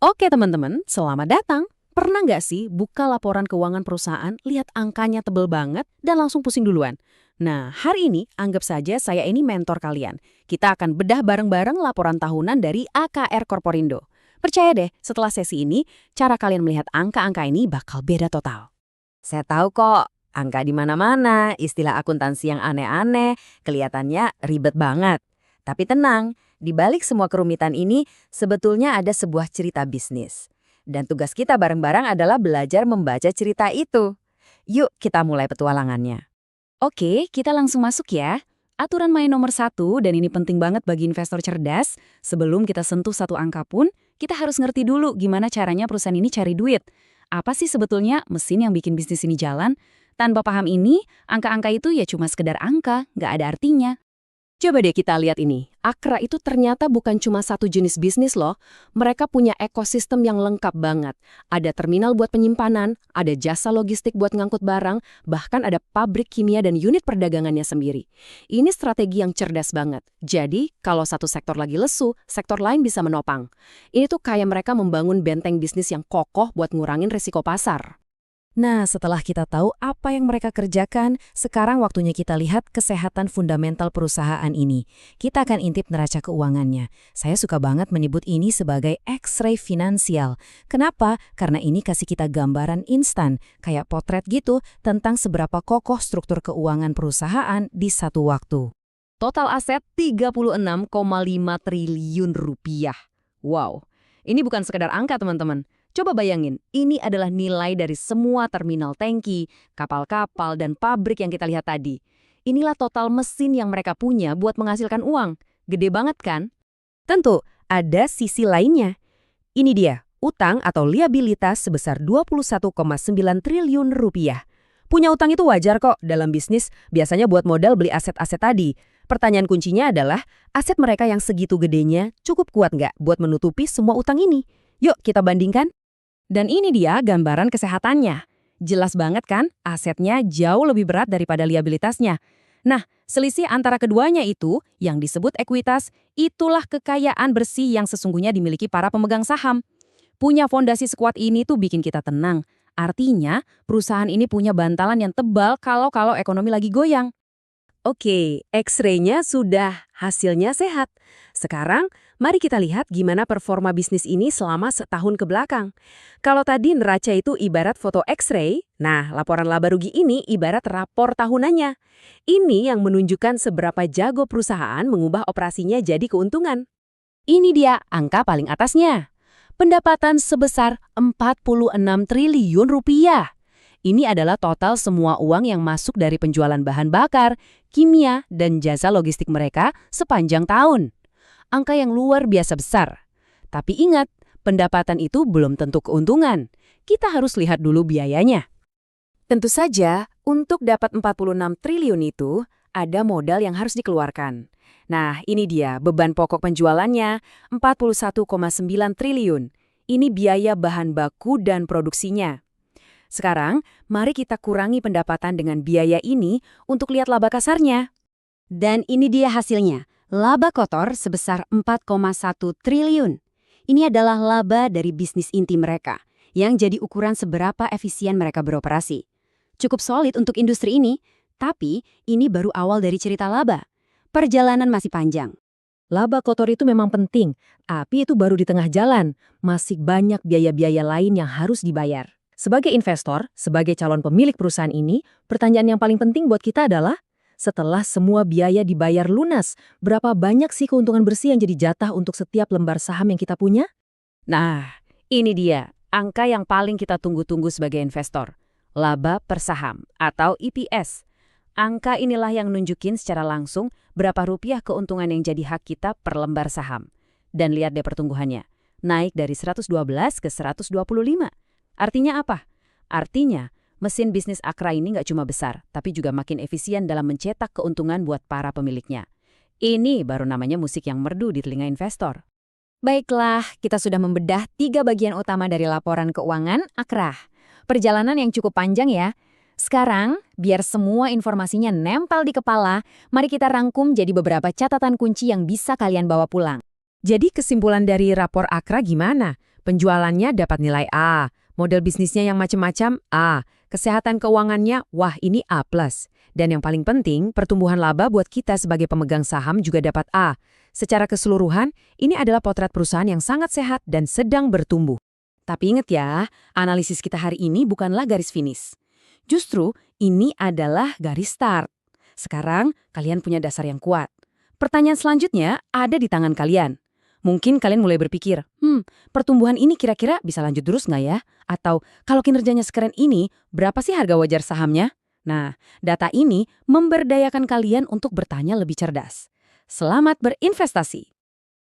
Oke teman-teman, selamat datang. Pernah nggak sih buka laporan keuangan perusahaan, lihat angkanya tebel banget, dan langsung pusing duluan? Nah, hari ini anggap saja saya ini mentor kalian. Kita akan bedah bareng-bareng laporan tahunan dari AKR Korporindo. Percaya deh, setelah sesi ini, cara kalian melihat angka-angka ini bakal beda total. Saya tahu kok, angka di mana-mana, istilah akuntansi yang aneh-aneh, kelihatannya ribet banget. Tapi tenang, di balik semua kerumitan ini, sebetulnya ada sebuah cerita bisnis. Dan tugas kita bareng-bareng adalah belajar membaca cerita itu. Yuk kita mulai petualangannya. Oke, kita langsung masuk ya. Aturan main nomor satu, dan ini penting banget bagi investor cerdas, sebelum kita sentuh satu angka pun, kita harus ngerti dulu gimana caranya perusahaan ini cari duit. Apa sih sebetulnya mesin yang bikin bisnis ini jalan? Tanpa paham ini, angka-angka itu ya cuma sekedar angka, nggak ada artinya. Coba deh kita lihat ini. Akra itu ternyata bukan cuma satu jenis bisnis loh. Mereka punya ekosistem yang lengkap banget. Ada terminal buat penyimpanan, ada jasa logistik buat ngangkut barang, bahkan ada pabrik kimia dan unit perdagangannya sendiri. Ini strategi yang cerdas banget. Jadi, kalau satu sektor lagi lesu, sektor lain bisa menopang. Ini tuh kayak mereka membangun benteng bisnis yang kokoh buat ngurangin risiko pasar. Nah, setelah kita tahu apa yang mereka kerjakan, sekarang waktunya kita lihat kesehatan fundamental perusahaan ini. Kita akan intip neraca keuangannya. Saya suka banget menyebut ini sebagai X-ray finansial. Kenapa? Karena ini kasih kita gambaran instan, kayak potret gitu, tentang seberapa kokoh struktur keuangan perusahaan di satu waktu. Total aset 36,5 triliun rupiah. Wow, ini bukan sekedar angka teman-teman. Coba bayangin, ini adalah nilai dari semua terminal tangki, kapal-kapal, dan pabrik yang kita lihat tadi. Inilah total mesin yang mereka punya buat menghasilkan uang. Gede banget kan? Tentu, ada sisi lainnya. Ini dia, utang atau liabilitas sebesar 21,9 triliun rupiah. Punya utang itu wajar kok dalam bisnis, biasanya buat modal beli aset-aset tadi. Pertanyaan kuncinya adalah, aset mereka yang segitu gedenya cukup kuat nggak buat menutupi semua utang ini? Yuk kita bandingkan. Dan ini dia gambaran kesehatannya. Jelas banget kan, asetnya jauh lebih berat daripada liabilitasnya. Nah, selisih antara keduanya itu, yang disebut ekuitas, itulah kekayaan bersih yang sesungguhnya dimiliki para pemegang saham. Punya fondasi sekuat ini tuh bikin kita tenang. Artinya, perusahaan ini punya bantalan yang tebal kalau ekonomi lagi goyang. Oke, X-ray-nya sudah, hasilnya sehat. Sekarang, mari kita lihat gimana performa bisnis ini selama setahun ke belakang. Kalau tadi neraca itu ibarat foto X-ray, nah laporan laba rugi ini ibarat rapor tahunannya. Ini yang menunjukkan seberapa jago perusahaan mengubah operasinya jadi keuntungan. Ini dia angka paling atasnya. Pendapatan sebesar 46 triliun rupiah. Ini adalah total semua uang yang masuk dari penjualan bahan bakar, kimia, dan jasa logistik mereka sepanjang tahun. Angka yang luar biasa besar. Tapi ingat, pendapatan itu belum tentu keuntungan. Kita harus lihat dulu biayanya. Tentu saja, untuk dapat 46 triliun itu, ada modal yang harus dikeluarkan. Nah, ini dia beban pokok penjualannya, 41,9 triliun. Ini biaya bahan baku dan produksinya. Sekarang, mari kita kurangi pendapatan dengan biaya ini untuk lihat laba kasarnya. Dan ini dia hasilnya, laba kotor sebesar 4,1 triliun. Ini adalah laba dari bisnis inti mereka, yang jadi ukuran seberapa efisien mereka beroperasi. Cukup solid untuk industri ini, tapi ini baru awal dari cerita laba. Perjalanan masih panjang. Laba kotor itu memang penting, tapi itu baru di tengah jalan. Masih banyak biaya-biaya lain yang harus dibayar. Sebagai investor, sebagai calon pemilik perusahaan ini, pertanyaan yang paling penting buat kita adalah, setelah semua biaya dibayar lunas, berapa banyak sih keuntungan bersih yang jadi jatah untuk setiap lembar saham yang kita punya? Nah, ini dia, angka yang paling kita tunggu-tunggu sebagai investor. Laba per saham, atau EPS. Angka inilah yang nunjukin secara langsung berapa rupiah keuntungan yang jadi hak kita per lembar saham. Dan lihat deh pertumbuhannya, naik dari 112 ke 125. Artinya apa? Artinya, mesin bisnis Akra ini nggak cuma besar, tapi juga makin efisien dalam mencetak keuntungan buat para pemiliknya. Ini baru namanya musik yang merdu di telinga investor. Baiklah, kita sudah membedah 3 bagian utama dari laporan keuangan Akra. Perjalanan yang cukup panjang ya. Sekarang, biar semua informasinya nempel di kepala, mari kita rangkum jadi beberapa catatan kunci yang bisa kalian bawa pulang. Jadi kesimpulan dari rapor Akra gimana? Penjualannya dapat nilai A, model bisnisnya yang macam-macam A, kesehatan keuangannya wah ini A+. Dan yang paling penting, pertumbuhan laba buat kita sebagai pemegang saham juga dapat A. Secara keseluruhan, ini adalah potret perusahaan yang sangat sehat dan sedang bertumbuh. Tapi ingat ya, analisis kita hari ini bukanlah garis finish. Justru, ini adalah garis start. Sekarang, kalian punya dasar yang kuat. Pertanyaan selanjutnya ada di tangan kalian. Mungkin kalian mulai berpikir, pertumbuhan ini kira-kira bisa lanjut terus nggak ya? Atau kalau kinerjanya sekeren ini, berapa sih harga wajar sahamnya? Nah, data ini memberdayakan kalian untuk bertanya lebih cerdas. Selamat berinvestasi!